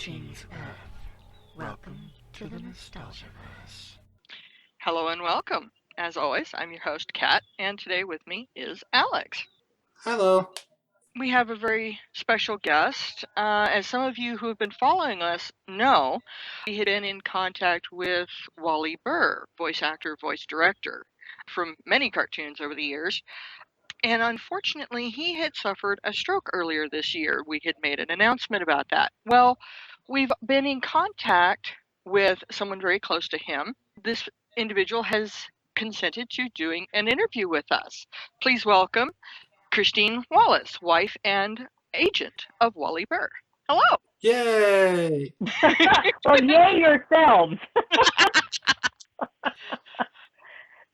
Greetings, Earth. Welcome to the Nostalgiaverse. Hello and welcome. As always, I'm your host, Katt, and today with me is Alex. Hello. We have a very special guest. As some of you who have been following us know, we had been in contact with Wally Burr, voice actor, voice director, from many cartoons over the years. And unfortunately, he had suffered a stroke earlier this year. We had made an announcement about that. Well, we've been in contact with someone very close to him. This individual has consented to doing an interview with us. Please welcome Kristine Wallis, wife and agent of Wally Burr. Hello. Yay! Well, yay yourselves.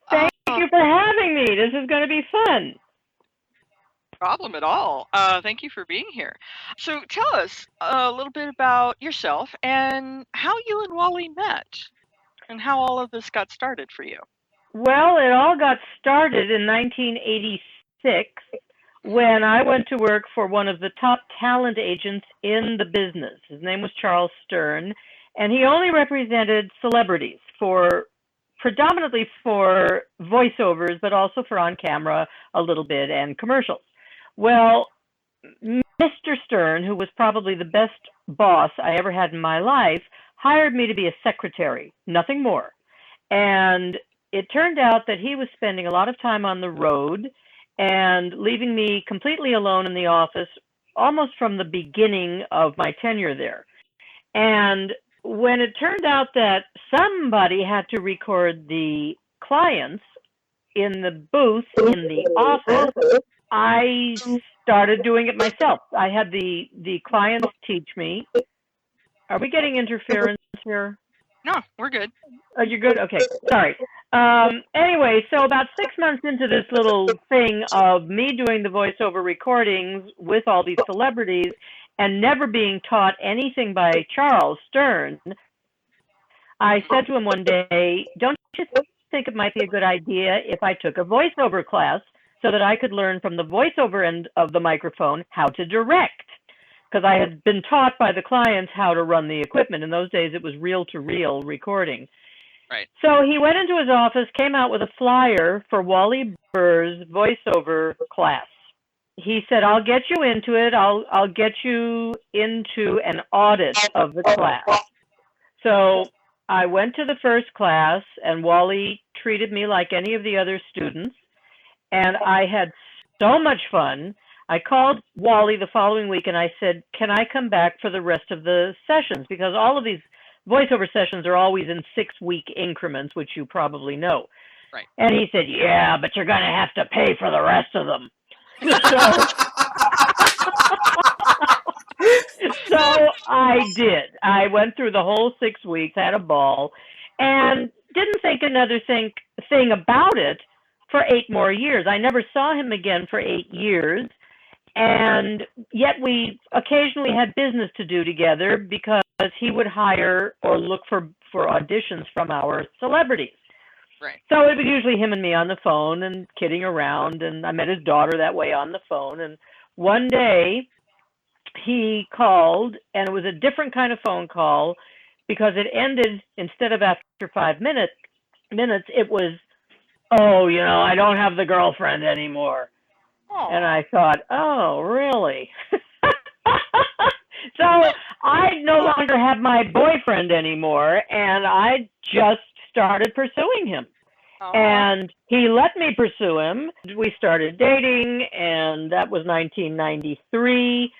Thank you for having me. This is going to be fun. Problem at all. Thank you for being here. So tell us a little bit about yourself and how you and Wally met and how all of this got started for you. Well, it all got started in 1986 when I went to work for one of the top talent agents in the business. His name was Charles Stern, and he only represented celebrities predominantly for voiceovers, but also for on camera a little bit and commercials. Well, Mr. Stern, who was probably the best boss I ever had in my life, hired me to be a secretary, nothing more. And it turned out that he was spending a lot of time on the road and leaving me completely alone in the office almost from the beginning of my tenure there. And when it turned out that somebody had to record the clients in the booth in the office, I started doing it myself. I had the clients teach me. Are we getting interference here? No, we're good. Oh, you're good? Okay, sorry. Anyway, so about 6 months into this little thing of me doing the voiceover recordings with all these celebrities and never being taught anything by Charles Stern, I said to him one day, don't you think it might be a good idea if I took a voiceover class so that I could learn from the voiceover end of the microphone how to direct? Because I had been taught by the clients how to run the equipment. In those days, it was reel-to-reel recording. Right. So he went into his office, came out with a flyer for Wally Burr's voiceover class. He said, I'll get you into it. I'll get you into an audit of the class. So I went to the first class, and Wally treated me like any of the other students. And I had so much fun. I called Wally the following week and I said, can I come back for the rest of the sessions? Because all of these voiceover sessions are always in 6-week increments, which you probably know. Right. And he said, yeah, but you're going to have to pay for the rest of them. So I did. I went through the whole 6 weeks, had a ball, and didn't think another thing about it for 8 more years. I never saw him again for 8 years. And yet we occasionally had business to do together because he would hire or look for auditions from our celebrities. Right. So it was usually him and me on the phone and kidding around, and I met his daughter that way on the phone. And one day he called, and it was a different kind of phone call because it ended, instead of after 5 minutes, it was, oh, I don't have the girlfriend anymore. And I thought, oh, really? So I no longer have my boyfriend anymore, and I just started pursuing him. And he let me pursue him. We started dating, and that was 1993,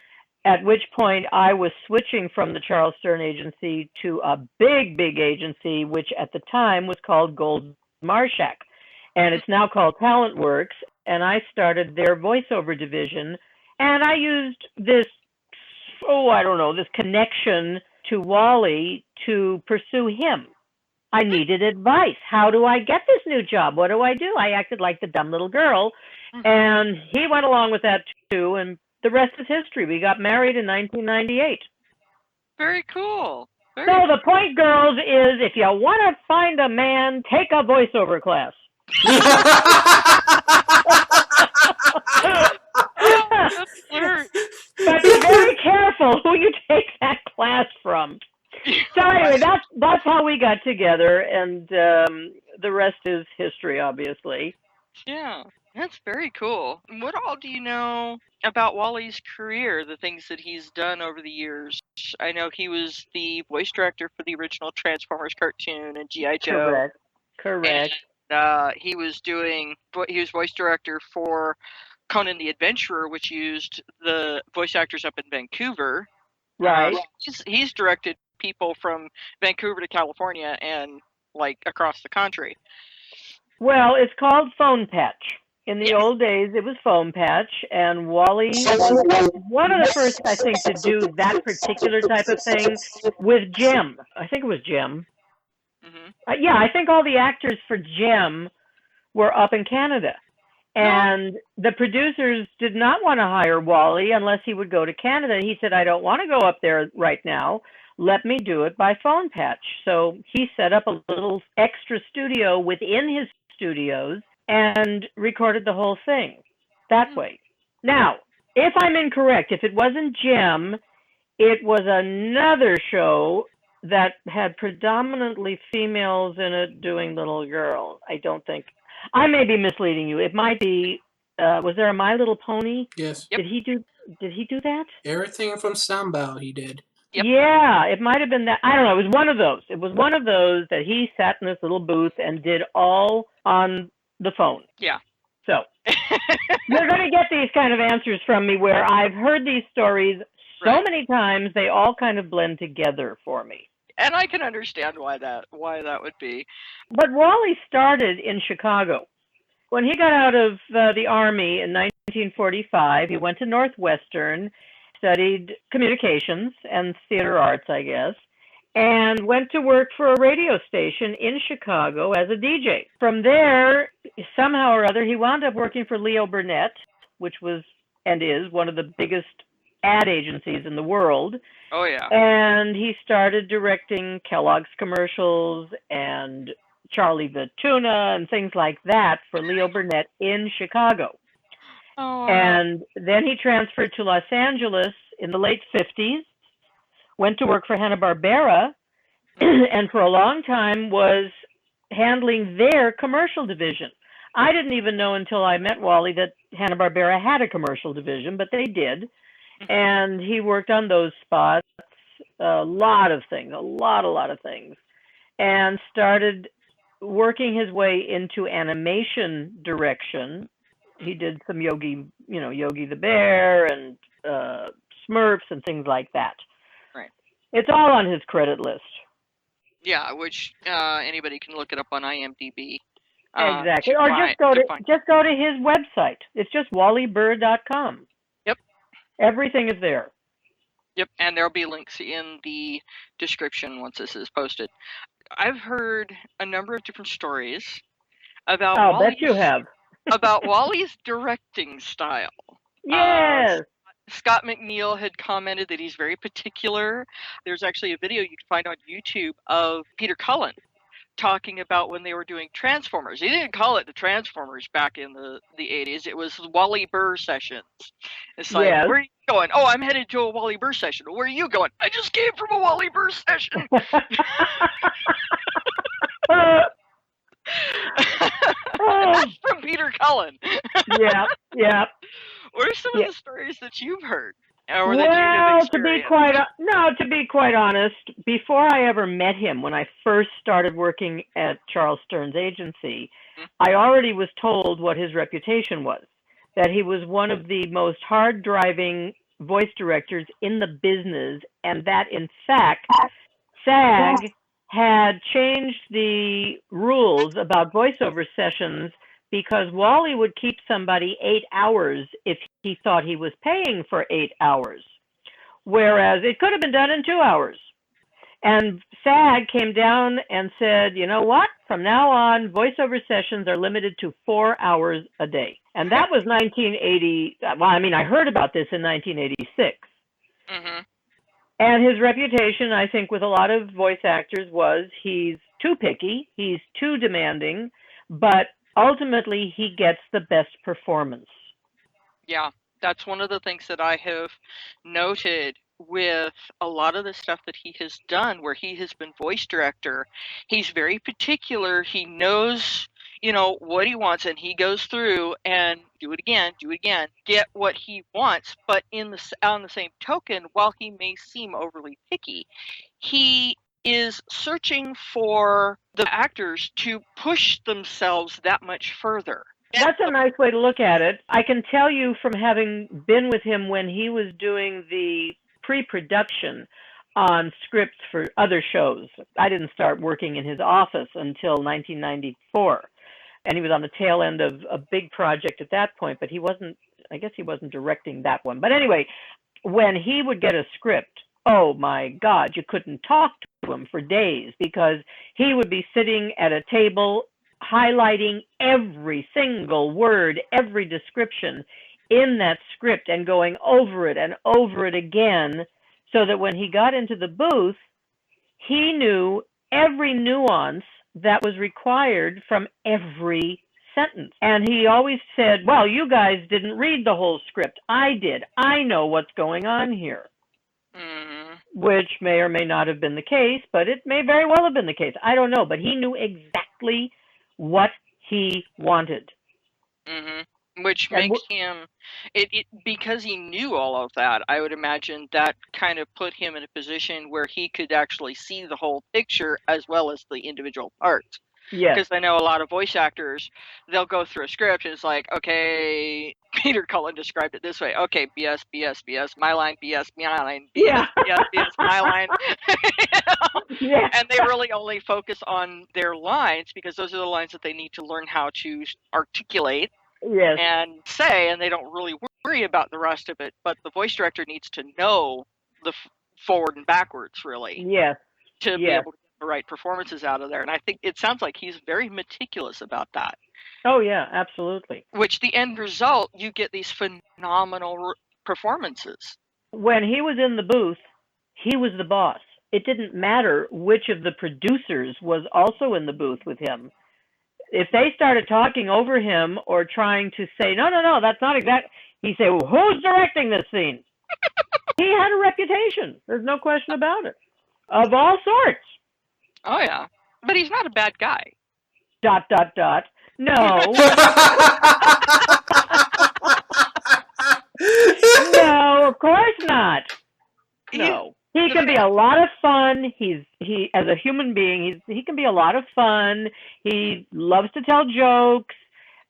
at which point I was switching from the Charles Stern agency to a big, big agency, which at the time was called Gold Marshak. And it's now called TalentWorks, and I started their voiceover division, and I used this connection to Wally to pursue him. I needed advice. How do I get this new job? What do? I acted like the dumb little girl, and he went along with that too, and the rest is history. We got married in 1998. Very cool. So the point, girls, is if you want to find a man, take a voiceover class. But be very careful who you take that class class from. So anyway, that's how we got together, and the rest is history, obviously. Yeah, that's very cool. What all do you know about Wally's career, the things that he's done over the years? I know he was the voice director for the original Transformers cartoon and G.I. Joe. Correct. And he was voice director for Conan the Adventurer, which used the voice actors up in Vancouver. Right. He's directed people from Vancouver to California and like across the country. Well, it's called Phone Patch. In the old days, it was Phone Patch, and Wally was one of the first, I think, to do that particular type of thing with Gem. I think it was Gem. Mm-hmm. Yeah, I think all the actors for Gem were up in Canada. And the producers did not want to hire Wally unless he would go to Canada. He said, I don't want to go up there right now. Let me do it by Phone Patch. So he set up a little extra studio within his studios and recorded the whole thing that way. Now, if I'm incorrect, if it wasn't Gem, it was another show that had predominantly females in it doing little girls. I don't think. I may be misleading you. It might be. Was there a My Little Pony? Yes. Yep. Did he do that? Everything from Sambao he did. Yep. Yeah, it might have been that. I don't know. It was one of those. It was one of those that he sat in this little booth and did all on the phone. Yeah. So you're going to get these kind of answers from me where I've heard these stories so many times, they all kind of blend together for me. And I can understand why that would be. But Wally started in Chicago. When he got out of the Army in 1945, he went to Northwestern, studied communications and theater arts, I guess, and went to work for a radio station in Chicago as a DJ. From there, somehow or other, he wound up working for Leo Burnett, which was and is one of the biggest ad agencies in the world. Oh, yeah. And he started directing Kellogg's commercials and Charlie the Tuna and things like that for Leo Burnett in Chicago. Oh, and then he transferred to Los Angeles in the late 50s, went to work for Hanna-Barbera, and for a long time was handling their commercial division. I didn't even know until I met Wally that Hanna-Barbera had a commercial division, but they did. And he worked on those spots, a lot of things, a lot of things, and started working his way into animation direction. He did some Yogi the Bear and Smurfs and things like that. Right. It's all on his credit list. Yeah, which anybody can look it up on IMDb. Exactly. Or just go to his website. It's just wallyburr.com. Yep. Everything is there. Yep, and there'll be links in the description once this is posted. I've heard a number of different stories about I'll bet you have. about Wally's directing style. Yes. Scott McNeil had commented that he's very particular. There's actually a video you can find on YouTube of Peter Cullen talking about when they were doing Transformers. He didn't call it the Transformers back in the 80s. It was Wally Burr sessions. It's like, where are you going? Oh, I'm headed to a Wally Burr session. Where are you going? I just came from a Wally Burr session. That's from Peter Cullen. Yeah. What are some of the stories that you've heard? Or to be quite honest, before I ever met him, when I first started working at Charles Stern's agency, I already was told what his reputation was, that he was one of the most hard-driving voice directors in the business, and that, in fact, SAG had changed the rules about voiceover sessions because Wally would keep somebody 8 hours if he thought he was paying for 8 hours, whereas it could have been done in 2 hours. And SAG came down and said, you know what? From now on, voiceover sessions are limited to 4 hours a day. And that was 1980. Well, I mean, I heard about this in 1986. Mm-hmm. And his reputation, I think, with a lot of voice actors was he's too picky, he's too demanding, but ultimately he gets the best performance. Yeah, that's one of the things that I have noted with a lot of the stuff that he has done where he has been voice director. He's very particular. He knows, what he wants, and he goes through and do it again, get what he wants. But on the same token, while he may seem overly picky, he is searching for the actors to push themselves that much further. That's a nice way to look at it. I can tell you from having been with him when he was doing the pre-production on scripts for other shows. I didn't start working in his office until 1994. And he was on the tail end of a big project at that point, but I guess he wasn't directing that one. But anyway, when he would get a script, oh my God, you couldn't talk to him for days because he would be sitting at a table highlighting every single word, every description in that script and going over it and over it again, so that when he got into the booth, he knew every nuance that was required from every sentence. And he always said, well, you guys didn't read the whole script. I did. I know what's going on here. Which may or may not have been the case, but it may very well have been the case. I don't know. But he knew exactly what he wanted. Which makes him, because he knew all of that, I would imagine that kind of put him in a position where he could actually see the whole picture as well as the individual parts. Yes. Because I know a lot of voice actors, they'll go through a script and it's like, okay, Peter Cullen described it this way. Okay, BS, BS, BS, my line, BS, my line, BS, Yeah. BS, BS, my line. Yeah. And they really only focus on their lines because those are the lines that they need to learn how to articulate. Yes. And say, and they don't really worry about the rest of it, but the voice director needs to know the forward and backwards, really, Yes. to be able to get the right performances out of there. And I think it sounds like he's very meticulous about that. Oh, yeah, absolutely. Which the end result, you get these phenomenal performances. When he was in the booth, he was the boss. It didn't matter which of the producers was also in the booth with him. If they started talking over him or trying to say, no, that's not exact, he'd say, well, who's directing this scene? He had a reputation. There's no question about it. Of all sorts. Oh, yeah. But he's not a bad guy. ... No. No, of course not. No. He can be a lot of fun. He as a human being, he can be a lot of fun. He loves to tell jokes.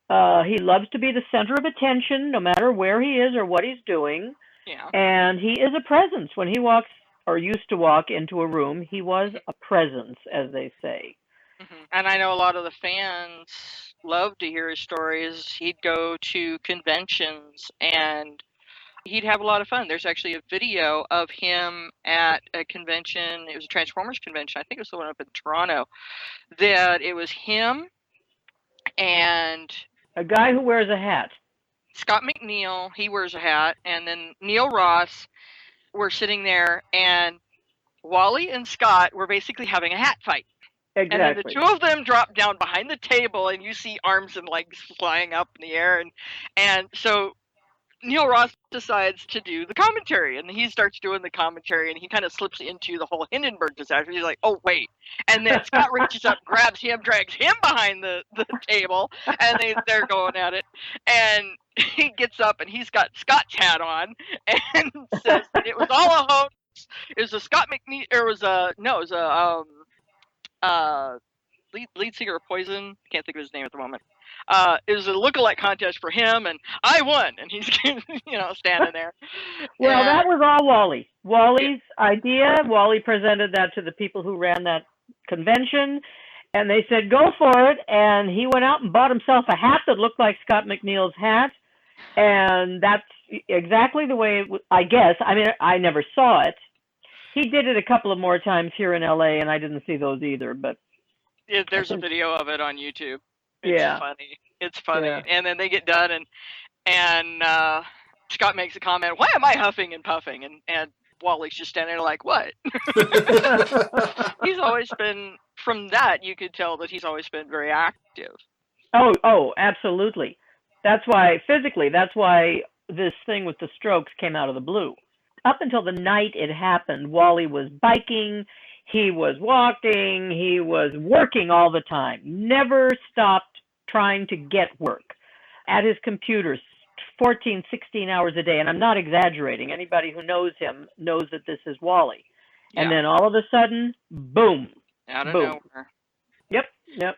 He loves to be the center of attention, no matter where he is or what he's doing. Yeah. And he is a presence. When he walks or used to walk into a room, he was a presence, as they say. And I know a lot of the fans love to hear his stories. He'd go to conventions and he'd have a lot of fun. There's actually a video of him at a convention. It was a Transformers convention. I think it was the one up in Toronto. That it was him and a guy who wears a hat. Scott McNeil, he wears a hat, and then Neil Ross were sitting there, and Wally and Scott were basically having a hat fight. Exactly. And then the two of them drop down behind the table, and you see arms and legs flying up in the air, and so Neil Ross decides to do the commentary, and he starts doing the commentary, and he kind of slips into the whole Hindenburg disaster. He's like, oh, wait. And then Scott reaches up, grabs him, drags him behind the table, and they're going at it. And he gets up, and he's got Scott's hat on, and says it was all a hoax. It was a Scott McNeil, lead singer of Poison. Can't think of his name at the moment. It was a lookalike contest for him, and I won. And he's, standing there. Well, that was all Wally. Wally's idea. Wally presented that to the people who ran that convention, and they said, go for it. And he went out and bought himself a hat that looked like Scott McNeil's hat. And that's exactly the way I guess. I mean, I never saw it. He did it a couple of more times here in LA, and I didn't see those either. But there's a video of it on YouTube. It's funny. Yeah. And then they get done, and Scott makes a comment, why am I huffing and puffing? And Wally's just standing there like, what? He's always been, from that, you could tell that he's always been very active. Oh, absolutely. That's why, physically, this thing with the strokes came out of the blue. up until the night it happened, Wally was biking, he was walking, he was working all the time, never stopped trying to get work at his computer 14, 16 hours a day. And I'm not exaggerating. Anybody who knows him knows that this is Wally. Yeah. And then all of a sudden, boom. Out of boom. nowhere. Yep.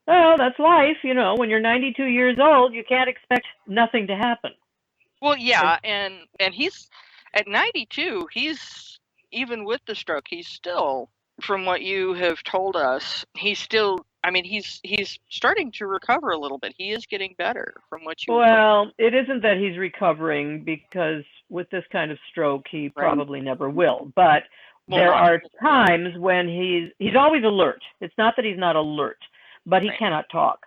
Well, that's life. You know, when you're 92 years old, you can't expect nothing to happen. Well, yeah, and he's at 92. He's, even with the stroke, he's still, from what you have told us, he's still. I mean, he's starting to recover a little bit. He is getting better, from what you. Well, it isn't that he's recovering, because with this kind of stroke, he probably never will. But there are times when he's always alert. It's not that he's not alert, but he cannot talk.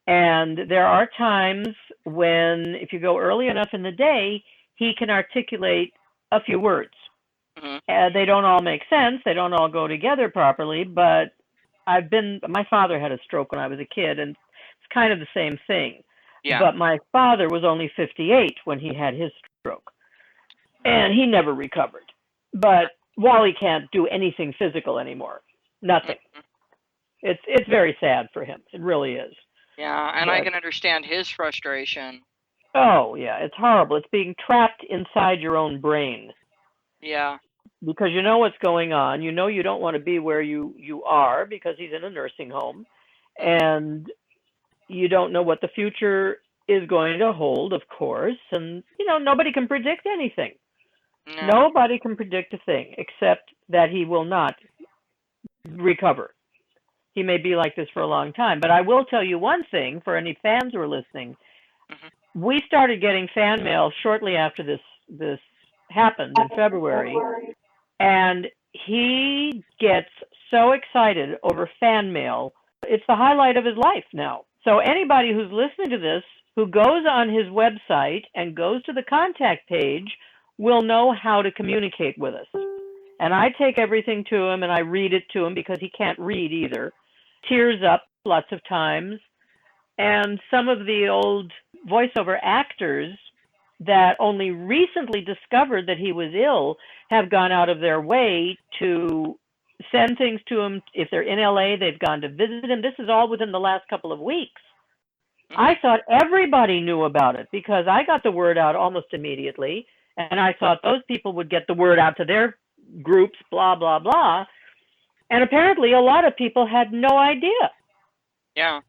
And there are times when, if you go early enough in the day, he can articulate a few words. Mm-hmm. They don't all make sense. They don't all go together properly. But my father had a stroke when I was a kid, and it's kind of the same thing. Yeah. But my father was only 58 when he had his stroke, and he never recovered. But Wally can't do anything physical anymore. Nothing. Mm-hmm. It's very sad for him. It really is. Yeah, and I can understand his frustration. Oh, yeah, it's horrible. It's being trapped inside your own brain. Yeah. Because you know what's going on. You know you don't want to be where you are, because he's in a nursing home. And you don't know what the future is going to hold, of course. And, you know, nobody can predict anything. No. Nobody can predict a thing, except that he will not recover. He may be like this for a long time. But I will tell you one thing, for any fans who are listening. Mm-hmm. We started getting fan mail shortly after this happened in February. And he gets so excited over fan mail. It's the highlight of his life now. So anybody who's listening to this, who goes on his website and goes to the contact page, will know how to communicate with us. And I take everything to him and I read it to him, because he can't read either. Tears up lots of times. And some of the old voiceover actors that only recently discovered that he was ill have gone out of their way to send things to him. If they're in LA, they've gone to visit him. This is all within the last couple of weeks. I thought everybody knew about it, because I got the word out almost immediately, and I thought those people would get the word out to their groups, blah, blah, blah. And apparently a lot of people had no idea. Yeah.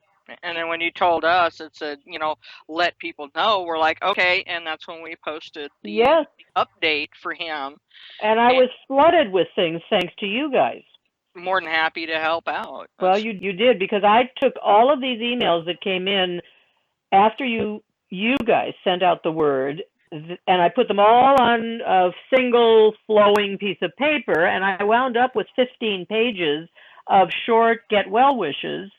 And then when you told us, it said, you know, let people know, we're like, okay. And that's when we posted the update for him. And I was flooded with things thanks to you guys. More than happy to help out. Well, you did, because I took all of these emails that came in after you guys sent out the word, and I put them all on a single flowing piece of paper, and I wound up with 15 pages of short get well wishes.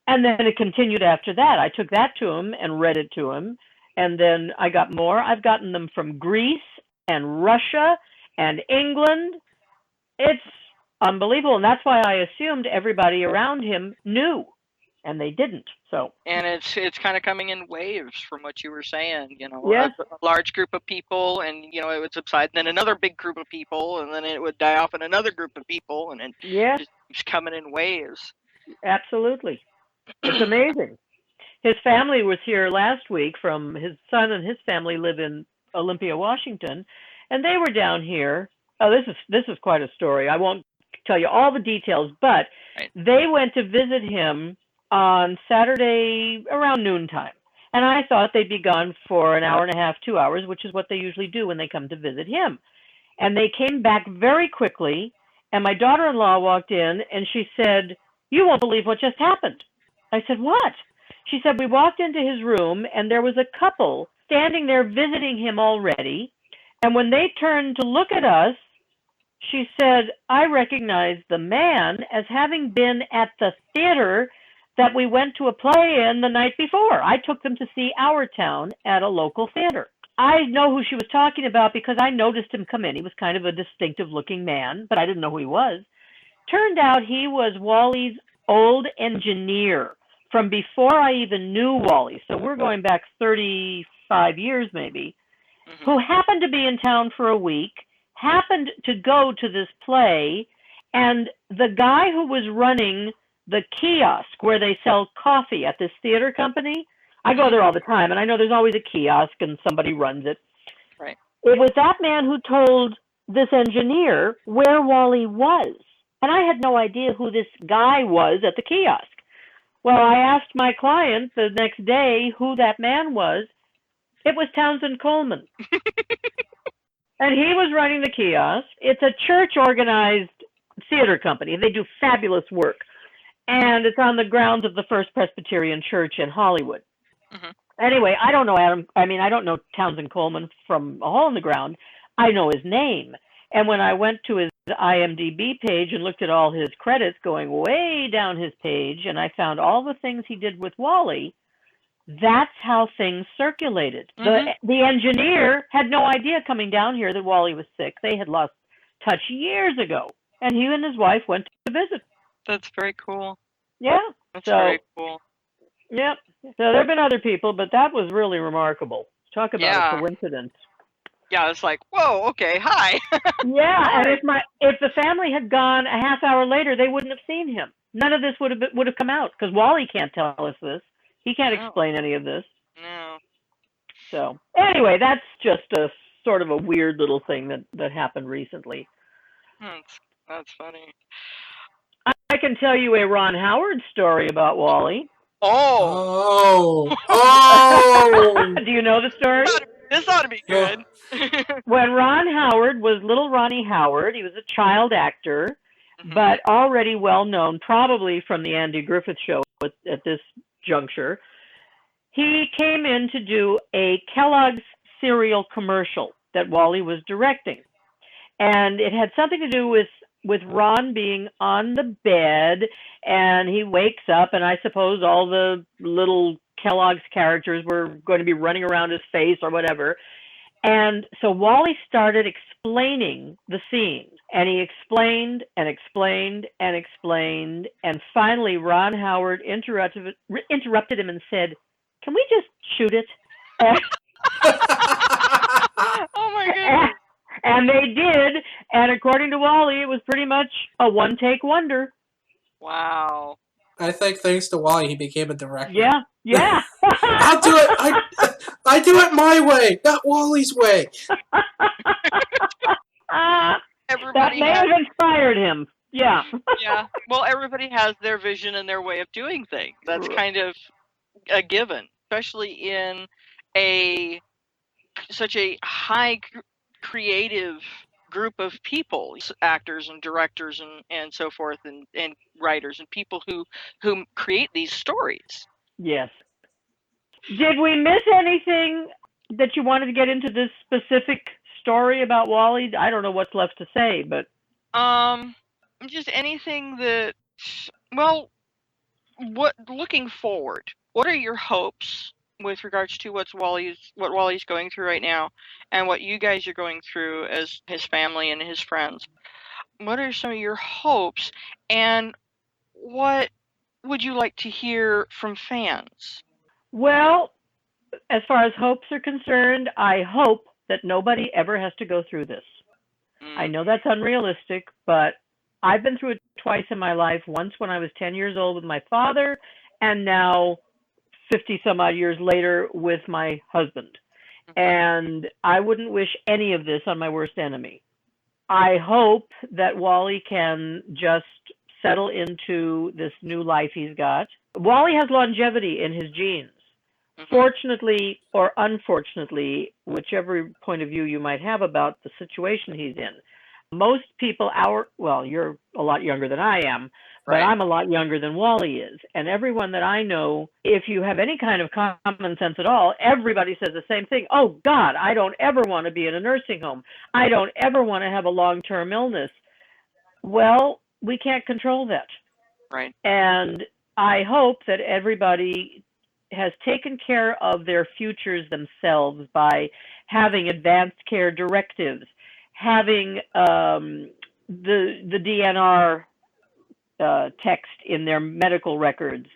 And then it continued after that. I took that to him and read it to him. And then I got more. I've gotten them from Greece and Russia and England. It's unbelievable. And that's why I assumed everybody around him knew. And they didn't. So. And it's kind of coming in waves, from what you were saying. You know, yes. a large group of people, and, you know, it would subside. Then another big group of people, and then it would die off in another group of people. And it just keeps coming in waves. Absolutely. It's amazing. His family was here last week. From his son and his family live in Olympia, Washington, and they were down here. Oh, this is quite a story. I won't tell you all the details, but they went to visit him on Saturday around noontime, and I thought they'd be gone for an hour and a half, 2 hours, which is what they usually do when they come to visit him. And they came back very quickly, and my daughter-in-law walked in, and she said, "You won't believe what just happened." I said, "What?" She said, "We walked into his room, and there was a couple standing there visiting him already. And when they turned to look at us, she said, I recognized the man as having been at the theater that we went to a play in the night before. I took them to see Our Town at a local theater." I know who she was talking about, because I noticed him come in. He was kind of a distinctive-looking man, but I didn't know who he was. Turned out he was Wally's old engineer from before I even knew Wally. So we're going back 35 years maybe, who happened to be in town for a week, happened to go to this play, and the guy who was running the kiosk where they sell coffee at this theater company, I go there all the time, and I know there's always a kiosk and somebody runs it. Right. It was that man who told this engineer where Wally was. And I had no idea who this guy was at the kiosk. Well, I asked my client the next day who that man was. It was Townsend Coleman. And he was running the kiosk. It's a church-organized theater company. They do fabulous work. And it's on the grounds of the First Presbyterian Church in Hollywood. Mm-hmm. Anyway, I don't know I don't know Townsend Coleman from a hole in the ground. I know his name. And when I went to his IMDb page and looked at all his credits going way down his page, and I found all the things he did with Wally, that's how things circulated. Mm-hmm. The engineer had no idea coming down here that Wally was sick. They had lost touch years ago. And he and his wife went to visit. That's very cool. Yeah. That's very cool. Yep. So there have been other people, but that was really remarkable. Talk about a coincidence. Yeah, it's like, whoa, okay, hi. Yeah, and if the family had gone a half hour later, they wouldn't have seen him. None of this would have come out, because Wally can't tell us this. He can't explain any of this. No. So anyway, that's just a sort of a weird little thing that happened recently. That's funny. I can tell you a Ron Howard story about Wally. Oh. Do you know the story? This ought to be good. When Ron Howard was little Ronnie Howard, he was a child actor, but already well known, probably from the Andy Griffith Show at this juncture. He came in to do a Kellogg's cereal commercial that Wally was directing. And it had something to do with Ron being on the bed, and he wakes up, and I suppose all the little Kellogg's characters were going to be running around his face or whatever. And so Wally started explaining the scene, and he explained and explained and explained, and finally Ron Howard interrupted him and said, "Can we just shoot it?" Oh my goodness. And they did, and according to Wally, it was pretty much a one-take wonder. Wow. I think thanks to Wally, he became a director. Yeah. I'll do it. I do it my way, not Wally's way. That may have inspired him. Yeah. Yeah. Well, everybody has their vision and their way of doing things. That's kind of a given, especially in such a high creative group of people, actors and directors and so forth, and writers and people who create these stories. Yes. Did we miss anything that you wanted to get into this specific story about Wally? I don't know what's left to say, but just anything that, well, looking forward, what are your hopes with regards to what Wally's going through right now, and what you guys are going through as his family and his friends? What are some of your hopes, and what would you like to hear from fans? Well, as far as hopes are concerned, I hope that nobody ever has to go through this. I know that's unrealistic, but I've been through it twice in my life, once when I was 10 years old with my father, and now 50 some odd years later with my husband. And I wouldn't wish any of this on my worst enemy. I hope that Wally can just settle into this new life he's got. Wally has longevity in his genes. Fortunately or unfortunately, whichever point of view you might have about the situation he's in, most people you're a lot younger than I am, but I'm a lot younger than Wally is. And everyone that I know, if you have any kind of common sense at all, everybody says the same thing. Oh, God, I don't ever want to be in a nursing home. I don't ever want to have a long-term illness. Well, we can't control that. Right. And I hope that everybody has taken care of their futures themselves by having advanced care directives, having the DNR text in their medical records,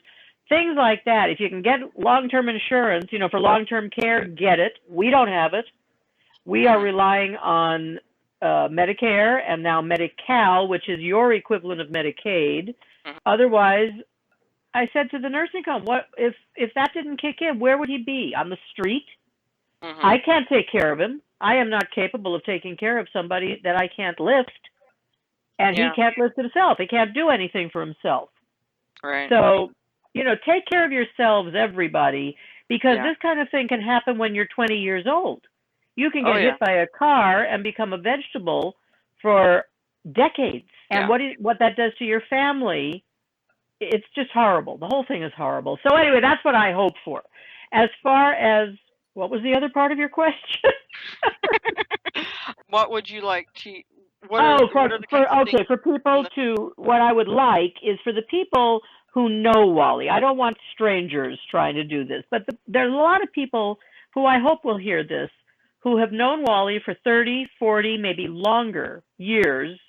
things like that. If you can get long-term insurance, for long-term care, get it. We don't have it. We are relying on Medicare and now Medi-Cal, which is your equivalent of Medicaid. Mhm. Otherwise, I said to the nursing home, what if that didn't kick in, where would he be? On the street? Mhm. I can't take care of him. I am not capable of taking care of somebody that I can't lift, and he Yeah. can't lift himself. He can't do anything for himself. Right. So, take care of yourselves, everybody, because Yeah. this kind of thing can happen when you're 20 years old. You can Oh, get yeah. hit by a car and become a vegetable for decades. And Yeah. what that does to your family, it's just horrible. The whole thing is horrible. So anyway, that's what I hope for. As far as, what was the other part of your question? What would you like to? What are the kinds of things? For people to, what I would like is for the people who know Wally. I don't want strangers trying to do this, but there's a lot of people who I hope will hear this, who have known Wally for 30, 40, maybe longer years,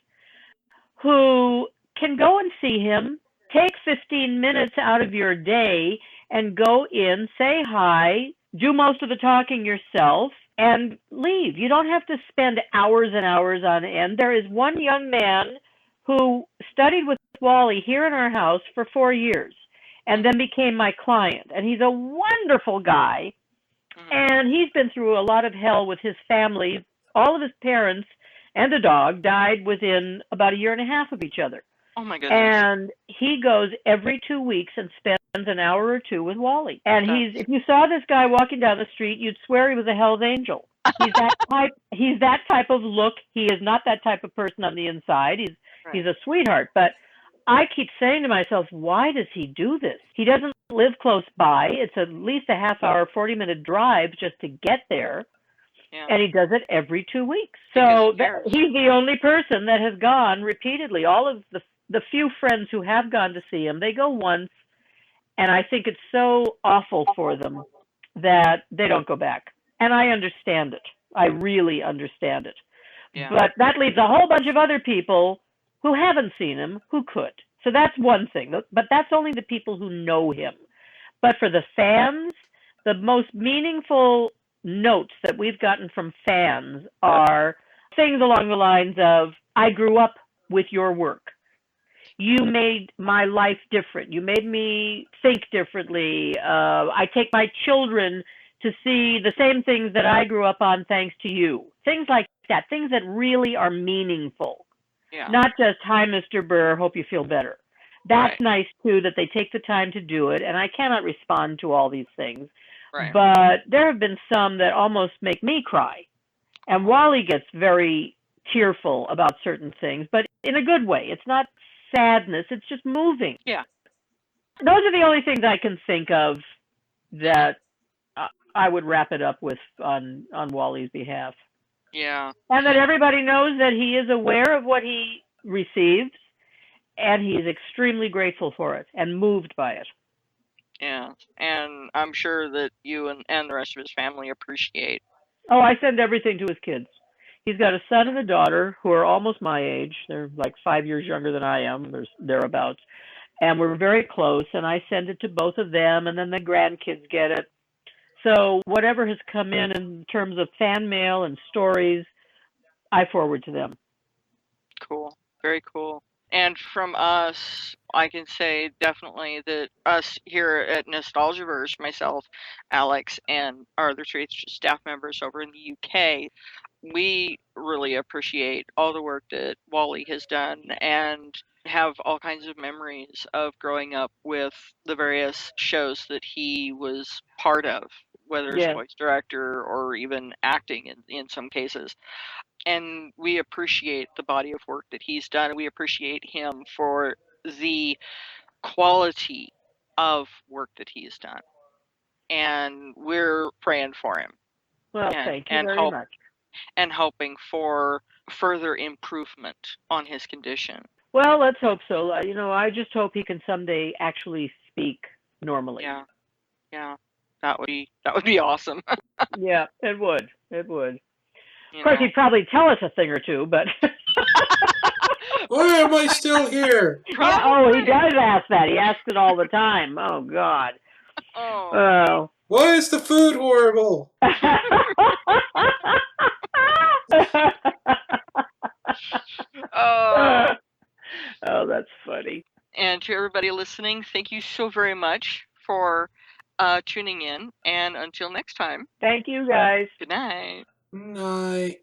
who can go and see him, take 15 minutes out of your day and go in, say hi, do most of the talking yourself, and leave. You don't have to spend hours and hours on end. There is one young man who studied with Wally here in our house for 4 years and then became my client. And he's a wonderful guy. And he's been through a lot of hell with his family. All of his parents and a dog died within about a year and a half of each other. Oh my goodness. And he goes every 2 weeks and spends an hour or two with Wally. And if you saw this guy walking down the street, you'd swear he was a Hell's Angel. He's that type of look. He is not that type of person on the inside. He's a sweetheart. But I keep saying to myself, why does he do this? He doesn't live close by. It's at least a half hour, 40-minute drive just to get there. Yeah. And he does it every 2 weeks. So he's the only person that has gone repeatedly. All of the few friends who have gone to see him, they go once, and I think it's so awful for them that they don't go back. And I understand it. I really understand it. Yeah. But that leaves a whole bunch of other people who haven't seen him who could. So that's one thing. But that's only the people who know him. But for the fans, the most meaningful notes that we've gotten from fans are things along the lines of, I grew up with your work. You made my life different. You made me think differently. I take my children to see the same things that I grew up on thanks to you. Things like that, things that really are meaningful. Yeah. Not just, hi, Mr. Burr, hope you feel better. That's nice, too, that they take the time to do it, and I cannot respond to all these things. Right. But there have been some that almost make me cry. And Wally gets very tearful about certain things, but in a good way. It's not sadness, it's just moving. Yeah. Those are the only things I can think of that I would wrap it up with on Wally's behalf. Yeah. And that everybody knows that he is aware of what he receives, and he is extremely grateful for it and moved by it. Yeah, and I'm sure that you and the rest of his family appreciate. Oh, I send everything to his kids. He's got a son and a daughter who are almost my age. They're like 5 years younger than I am. They're thereabouts. And we're very close, and I send it to both of them, and then the grandkids get it. So whatever has come in terms of fan mail and stories, I forward to them. Cool. Very cool. And from us, I can say definitely that us here at Nostalgiaverse, myself, Alex, and our other three staff members over in the UK, we really appreciate all the work that Wally has done and have all kinds of memories of growing up with the various shows that he was part of, whether it's voice director or even acting in some cases. And we appreciate the body of work that he's done. We appreciate him for the quality of work that he's done. And we're praying for him. Well, thank you very much. And hoping for further improvement on his condition. Well, let's hope so. I just hope he can someday actually speak normally. Yeah. That would be awesome. Yeah, it would. It would. Of course, he'd probably tell us a thing or two, but... Why am I still here? Oh, he does ask that. He asks it all the time. Oh, God. Oh. Why is the food horrible? Oh. Oh, that's funny. And to everybody listening, thank you so very much for tuning in. And until next time. Thank you, guys. Good night. Night.